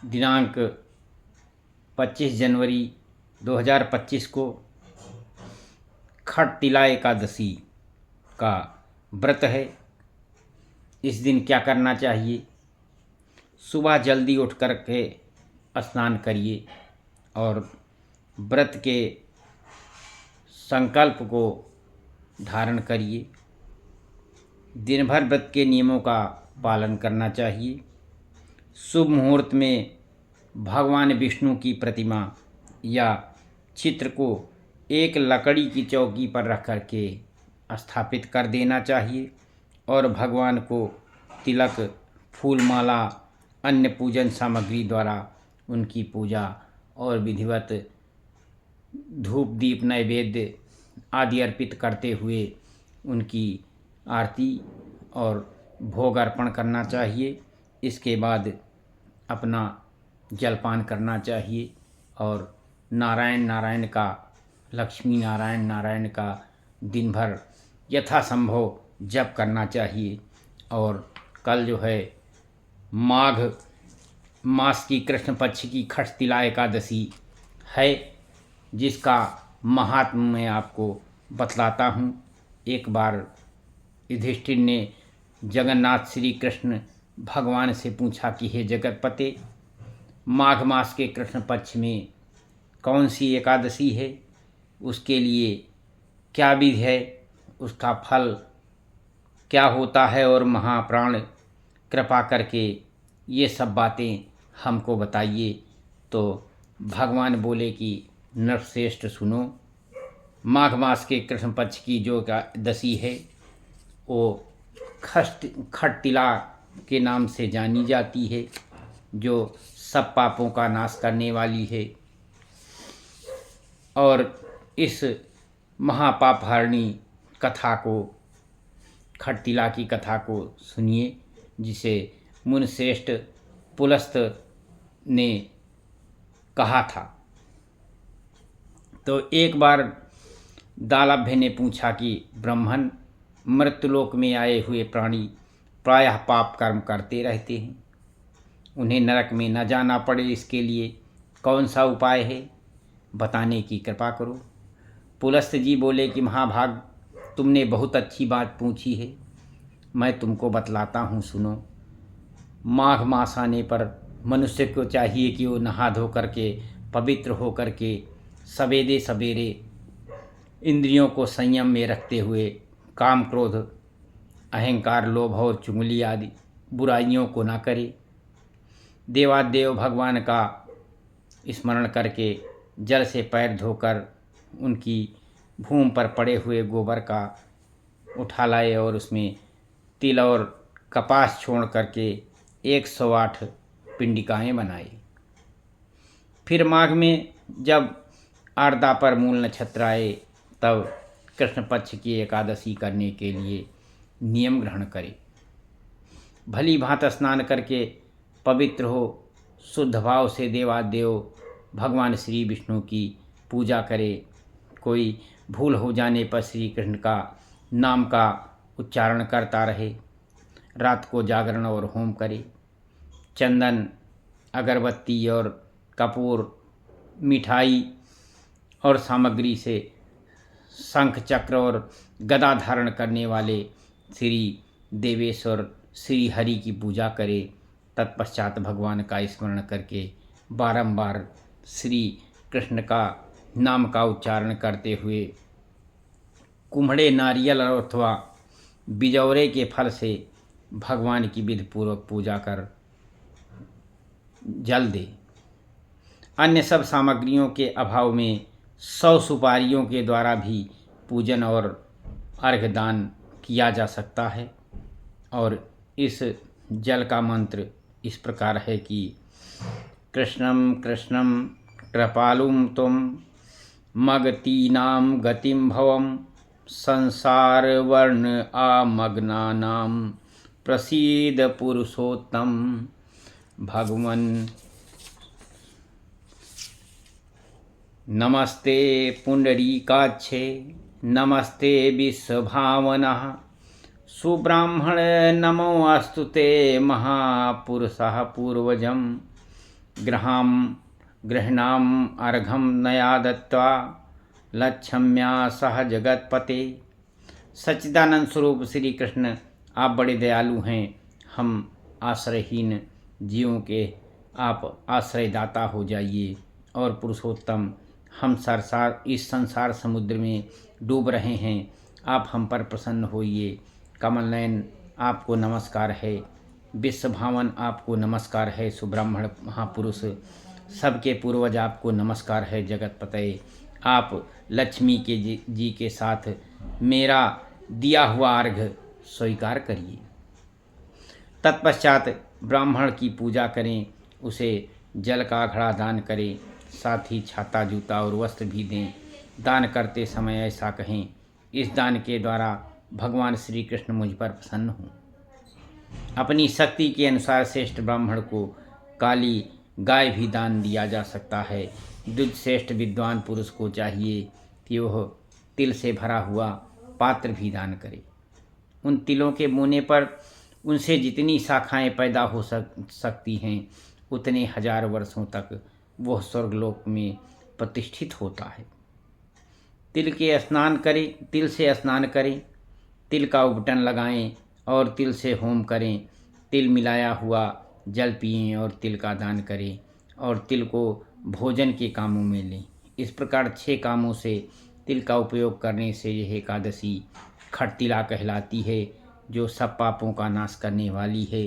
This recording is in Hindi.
दिनांक 25 जनवरी 2025 को खटतिला एकादशी का व्रत है। इस दिन क्या करना चाहिए? सुबह जल्दी उठ कर के स्नान करिए और व्रत के संकल्प को धारण करिए। दिन भर व्रत के नियमों का पालन करना चाहिए। शुभ मुहूर्त में भगवान विष्णु की प्रतिमा या चित्र को एक लकड़ी की चौकी पर रख कर के स्थापित कर देना चाहिए और भगवान को तिलक, फूलमाला, अन्य पूजन सामग्री द्वारा उनकी पूजा और विधिवत धूप दीप नैवेद्य आदि अर्पित करते हुए उनकी आरती और भोग अर्पण करना चाहिए। इसके बाद अपना जलपान करना चाहिए और नारायण नारायण का, लक्ष्मी नारायण नारायण का दिन भर यथासंभव जप करना चाहिए। और कल जो है माघ मास की कृष्ण पक्ष की खटतिला एकादशी है, जिसका महात्म मैं आपको बतलाता हूँ। एक बार युधिष्ठिर ने जगन्नाथ श्री कृष्ण भगवान से पूछा कि हे जगतपते, माघ मास के कृष्ण पक्ष में कौन सी एकादशी है, उसके लिए क्या विधि है, उसका फल क्या होता है, और महाप्राण कृपा करके ये सब बातें हमको बताइए। तो भगवान बोले कि नरश्रेष्ठ सुनो, माघ मास के कृष्ण पक्ष की जो एकादशी है वो खटतिला के नाम से जानी जाती है, जो सब पापों का नाश करने वाली है। और इस महापापहारिणी कथा को, खटतिला की कथा को सुनिए, जिसे मुनिश्रेष्ठ पुलस्त ने कहा था। तो एक बार दालभ्य ने पूछा कि ब्राह्मण, मृत्युलोक में आए हुए प्राणी प्रायः पाप कर्म करते रहते हैं, उन्हें नरक में न जाना पड़े, इसके लिए कौन सा उपाय है, बताने की कृपा करो। पुलस्त जी बोले कि महाभाग, तुमने बहुत अच्छी बात पूछी है, मैं तुमको बतलाता हूँ, सुनो। माघ मास आने पर मनुष्य को चाहिए कि वो नहा धो करके पवित्र हो करके सवेरे सवेरे इंद्रियों को संयम में रखते हुए काम, क्रोध, अहंकार, लोभ और चुगली आदि बुराइयों को ना करे। देवादेव भगवान का स्मरण करके जल से पैर धोकर उनकी भूमि पर पड़े हुए गोबर का उठा लाए और उसमें तिल और कपास छोड़ करके 108 पिंडिकाएँ बनाए। फिर माघ में जब आरदा पर मूल नक्षत्र आए, तब कृष्ण पक्ष की एकादशी करने के लिए नियम ग्रहण करे। भली भांत स्नान करके पवित्र हो, शुद्ध भाव से देवादेव भगवान श्री विष्णु की पूजा करे। कोई भूल हो जाने पर श्री कृष्ण का नाम का उच्चारण करता रहे। रात को जागरण और होम करे। चंदन, अगरबत्ती और कपूर, मिठाई और सामग्री से शंख, चक्र और गदा धारण करने वाले श्री देवेश्वर श्री हरि की पूजा करे। तत्पश्चात भगवान का स्मरण करके बारंबार श्री कृष्ण का नाम का उच्चारण करते हुए कुम्हड़े नारियल अथवा बिजौरे के फल से भगवान की विधिपूर्वक पूजा कर जल दे। अन्य सब सामग्रियों के अभाव में 100 सुपारियों के द्वारा भी पूजन और अर्घ्य दान किया जा सकता है। और इस जल का मंत्र इस प्रकार है कि कृष्णं कृष्णं कृपालुं त्वं मगतीनां गतिं भवं संसार वर्ण आमग्नानां प्रसीद पुरुषोत्तम। भगवन् नमस्ते पुंडरीकाक्षे, नमस्ते विश्वभावनः, सुब्राह्मण नमो अस्तुते महापुरुषः पूर्वजम्। गृह्णाम अर्घम नया दत्वा लक्ष्म्या सह जगतपते। सच्चिदानंद स्वरूप श्री कृष्ण, आप बड़े दयालु हैं। हम आश्रयहीन जीवों के आप आश्रयदाता हो जाइए। और पुरुषोत्तम, हम सरसार इस संसार समुद्र में डूब रहे हैं, आप हम पर प्रसन्न होइए। कमल नयन, आपको नमस्कार है। विश्वभावन, आपको नमस्कार है। सुब्राह्मण महापुरुष, सबके पूर्वज, आपको नमस्कार है। जगतपते, आप लक्ष्मी के जी के साथ मेरा दिया हुआ अर्घ्य स्वीकार करिए। तत्पश्चात ब्राह्मण की पूजा करें, उसे जल का घड़ा दान करें, साथ ही छाता, जूता और वस्त्र भी दें। दान करते समय ऐसा कहें, इस दान के द्वारा भगवान श्री कृष्ण मुझ पर प्रसन्न हों। अपनी शक्ति के अनुसार श्रेष्ठ ब्राह्मण को काली गाय भी दान दिया जा सकता है। द्विज श्रेष्ठ विद्वान पुरुष को चाहिए कि वह तिल से भरा हुआ पात्र भी दान करे। उन तिलों के बोने पर उनसे जितनी शाखाएं पैदा हो सकती हैं, उतने 1000 वर्षों तक वह स्वर्गलोक में प्रतिष्ठित होता है। तिल से स्नान करें, तिल का उबटन लगाएं और तिल से होम करें। तिल मिलाया हुआ जल पिएं और तिल का दान करें और तिल को भोजन के कामों में लें। इस प्रकार 6 कामों से तिल का उपयोग करने से यह एकादशी खटतिला कहलाती है, जो सब पापों का नाश करने वाली है।